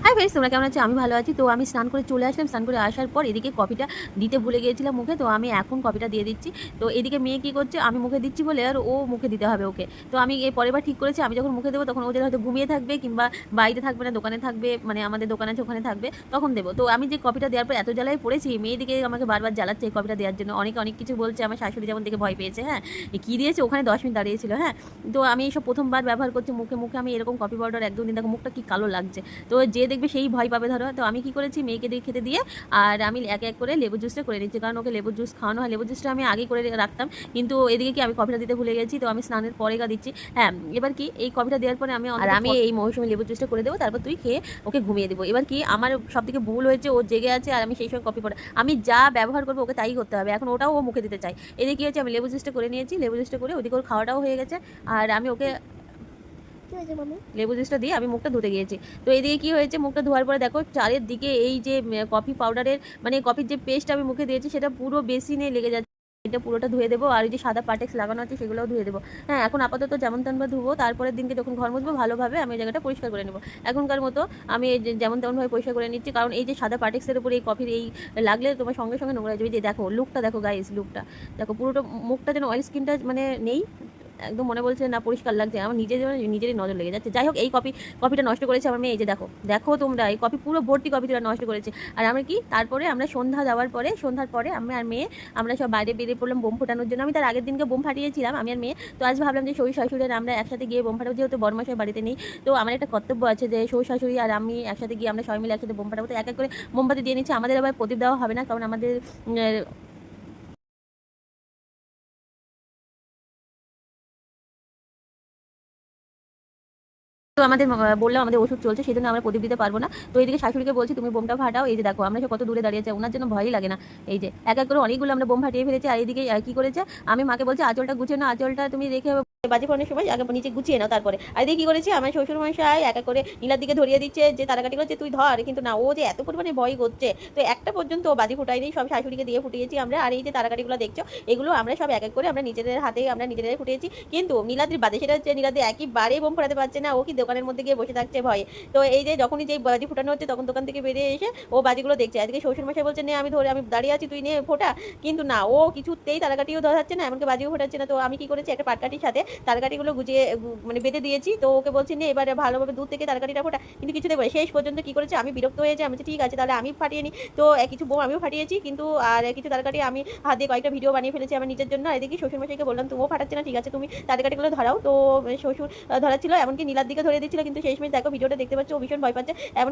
হ্যাঁ ফ্রেন্ডস, তোমরা কেমন আছো? আমি ভালো আছি। তো আমি স্নান করে চলে আসলাম। স্নান করে আসার পর এদিকে কফিটা দিতে ভুলে গিয়েছিলাম মুখে। তো আমি এখন কফিটা দিয়ে দিচ্ছি। তো এদিকে মেয়ে কী করছে, আমি মুখে দিচ্ছি বলে আর ও মুখে দিতে হবে ওকে। তো আমি এর পরের বার ঠিক করেছি, আমি যখন মুখে দেবো তখন ওদের হয়তো ঘুমিয়ে থাকবে কিংবা বাড়িতে থাকবে না, দোকানে থাকবে, মানে আমাদের দোকান আছে ওখানে থাকবে, তখন দেবো। তো আমি যে কফিটা দেওয়ার পর এত জ্বালায় পড়েছি, মেয়ে দিকে আমাকে বারবার জ্বালাচ্ছে এই কফিটা দেওয়ার জন্য। অনেক অনেক কিছু বলছে, আমার শাশুড়ি যেমন দেখে ভয় পেয়েছে। হ্যাঁ, কী দিয়েছে ওখানে 10 মিনিট দাঁড়িয়েছিল। হ্যাঁ, তো আমি এইসব প্রথমবার ব্যবহার করছি মুখে মুখে আমি এরকম কফি পাউডার একদম দিন, দেখো মুখটা কি কালো লাগছে। তো যে দেখবে সেই ভয় পাবে ধরো। তো আমি কি করেছি, মেয়েকে দিয়ে খেতে দিয়ে আর আমি এক এক করে লেবু জুসটা করে নিচ্ছি, কারণ ওকে লেবু জুস খাওয়ানো হয়। লেবু জুসটা আমি আগে করে রাখতাম, কিন্তু এদিকে কি আমি কফিটা দিতে ভুলে গেছি। তো আমি স্নানের পরে দিচ্ছি। হ্যাঁ, এবার কি এই কফিটা দেওয়ার পরে আমি এই মৌসুমি লেবু জুসটা করে দেবো, তারপর তুই খেয়ে ওকে ঘুমিয়ে দেবো। এবার কি আমার সব থেকে ভুল হয়েছে, ও জেগে আছে আর আমি সেই সময় কফি পড়ে আমি যা ব্যবহার করবো ওকে তাই করতে হবে। এখন ওটাও ও মুখে দিতে চাই। এদিকে কি হচ্ছে, আমি লেবু জুসটা করে নিয়েছি, লেবু জুসটা করে ওদিকে ওর খাওয়াটাও হয়ে গেছে। আর আমি ওকে লেবু জুসটা দিয়ে আমি মুখটা ধুতে গিয়েছি। তো এদিকে কি হয়েছে, মুখটা ধোয়ার পরে দেখো চারিদিকে এই যে কফি পাউডারের মানে কফির যে পেস্ট আমি মুখে দিয়েছি সেটা পুরো বেসিনে লেগে যাচ্ছে। এটা পুরোটা ধুয়ে দেবো, আর ওই যে সাদা পাটেক্স লাগানো আছে সেগুলোও ধুয়ে দেবো। হ্যাঁ, এখন আপাতত যেমন তেমনভাবে ধুবো, তারপরের দিনকে যখন ঘর মুছবো ভালোভাবে আমি এই জায়গাটা পরিষ্কার করে নেবো। এখনকার মতো আমি এই যেমন তেমনভাবে পরিষ্কার করে নিচ্ছি, কারণ এই যে সাদা পাটেক্সের উপরে এই কফির এই লাগলে তোমার সঙ্গে সঙ্গে নোংরা হয়ে যাবে। যে দেখো লুকটা, দেখো গাইস লুকটা দেখো, পুরোটা মুখটা যেন অয়েল স্কিনটা মানে নেই, একদম মনে বলছে না পরিষ্কার লাগছে। আমার নিজেরই নজর লেগে যাচ্ছে। যাই হোক, এই কফিটা নষ্ট করেছে আমার মেয়ে। এই যে দেখো দেখো তোমরা, এই কফি পুরো ভর্তি কফি তোরা নষ্ট করেছে। আর আমরা কি তারপরে আমরা সন্ধ্যার পরে আমি আর মেয়ে আমরা সব বাইরে বেরিয়ে পড়লাম বোম ফোটানোর জন্য। আমি তার আগের দিনকে বোম ফাটিয়েছিলাম আমি আর মেয়ে। তো আজ ভাবলাম যে শ্বশুর শাশুড়ি আমরা একসাথে গিয়ে বোম ফাটাবো, যেহেতু বড়মশাই বাড়িতে নেই। তো আমার একটা কর্তব্য আছে যে শ্বশুর শাশুড়ি আর আমি একসাথে গিয়ে আমরা সবাই মিলে একসাথে বোম ফাটাবো। তো এক এক করে মোমবাতি দিয়ে নিচ্ছি। আমাদের আবার প্রদীপ দেওয়া হবে না, কারণ আমাদের তো আমাদের বললাম আমাদের ওষুধ চলছে, সেই জন্য আমরা প্রদীপ দিতে পারবো না। তো এইদিকে শাশুড়িকে বলছি তুমি বোমটা ফাটাও। এই যে দেখো আমরা সব কত দূরে দাঁড়িয়েছে, ওনার জন্য ভয়ই লাগে না। এই যে এক এক করে অনেকগুলো আমরা বোম ফাটিয়ে ফেলেছি। আর এইদিকে কি করেছে, আমি মাকে বলছি আঁচলটা গুছিয়ে না, আঁচলটা তুমি রেখে বাজি ফোড়ানোর সময় আগে নিচে গুছিয়ে নাও। তারপরে আর এদিকে কি করেছি, আমার শ্বশুর মশাই এক এক করে নীলার দিকে ধরিয়ে দিচ্ছে যে তারাকাটি করছে তুই ধর, কিন্তু না, ও যে এত পরিমাণে ভয় করছে। তো একটা পর্যন্ত ও বাজি ফুটাইনি, সব শাশুড়িকে দিয়ে ফুটিয়েছি আমরা। আর এই যে তারাকাটিগুলো দেখছো, এগুলো আমরা সব এক এক করে আমরা নিজেদের হাতে আমরা নিজেরাই ফুটিয়েছি। কিন্তু নীলাদ্রির বাদে সেটা হচ্ছে, নীলাদ্রি একইবারে বোম ফোটাতে পারছে না, ও কি দোকানের মধ্যে গিয়ে বসে থাকছে ভয়ে। তো এই যে যখনই যে বাজি ফুটানো হচ্ছে তখন দোকান থেকে বেরিয়ে এসে ও বাজিগুলো দেখছে। আজকে শ্বশুরমশাই বলছে নে আমি ধরে, আমি দাঁড়িয়ে আছি তুই নে ফোটা, কিন্তু না, ও কিছুতেই তারাকাটিও ধরাচ্ছে না, এমনকি বাজিও ফোটাচ্ছে না। তো আমি কি করেছি, একটা পাটকাঠির সাথে তারকাঠিগুলো গুজিয়ে মানে বেঁধে দিয়েছি। তো ওকে বলছি নে এবারে ভালোভাবে দূর থেকে তারকাঠিটা ফোটা, কিন্তু কিছুতে বলে। শেষ পর্যন্ত কি করেছে, আমি বিরক্ত হয়েছে, আমি বলছি ঠিক আছে তাহলে আমি ফাটিয়ে নিই। তো কিছু বোম আমিও ফাটিয়েছি, কিন্তু আর কিছু তারকাঠি আমি হাত দিয়ে কয়েকটা ভিডিও বানিয়ে ফেলেছি আমার নিজের জন্য। আর এদিকে শ্বশুরমশাইকে বললাম তুমিও ফাটাচ্ছে না, ঠিক আছে তুমি তারকাঠিগুলো ধরাও। তো শ্বশুর ধরাচ্ছিল, এমনকি নীলার দিকে ধরে দিচ্ছিল, কিন্তু শেষমেশ দেখো ভিডিওটা দেখতে পাচ্ছ ও ভীষণ ভয় পাচ্ছে। এমন